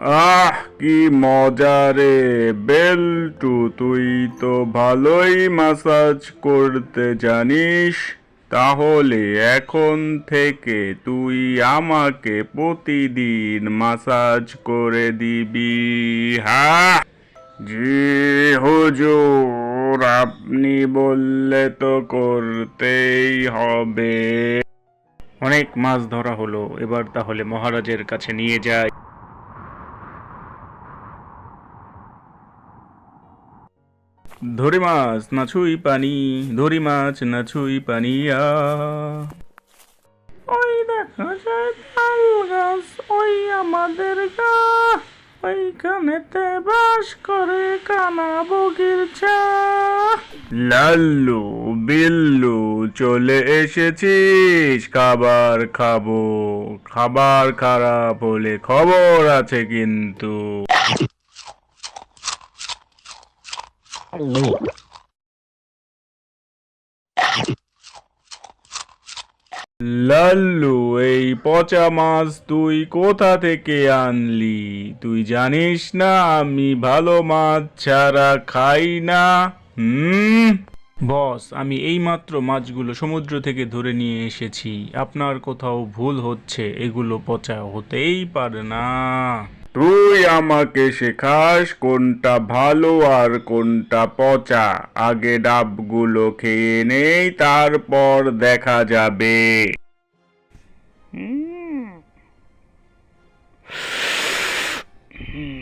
আহ কি মজা রে বেল্টু, তুই তো ভালোই মাসাজ করতে জানিস। তাহলে এখন থেকে তুই আমাকে প্রতিদিন মাসাজ করে দিবি। হ্যাঁ জি হুজুর, আপনি বললে তো করতেই হবে। অনেক মাছ ধরা হলো, এবার তাহলে মহারাজের কাছে নিয়ে যাই। ধরি মাছ না ছুঁই পানি, ধরি মাছ না ছুঁই পানি ওই দেখা যায় তাল গাছ, ওই আমাদের গা, ওইখানেতে বাস করে কানা বগির চা। লাল্লু বিল্লু, চলে এসেছিস, খাবার খাবো। খাবার খারাপ হলে খবর আছে কিন্তু। লাল্লু, এই পচা মাছ তুই কোথা থেকে আনলি? তুই জানিস না আমি ভালো মাছ ছাড়া খাই না। হুম। বস, আমি এইমাত্র মাছগুলো সমুদ্র থেকে ধরে নিয়ে এসেছি। আপনার কোথাও ভুল হচ্ছে, এগুলো পচা হতেই পারে না। তুই আমাকে শেখাস কোনটা ভালো আর কোনটা পচা। আগে ডাবগুলো খেয়ে নেই, তারপর দেখা যাবে। হুম।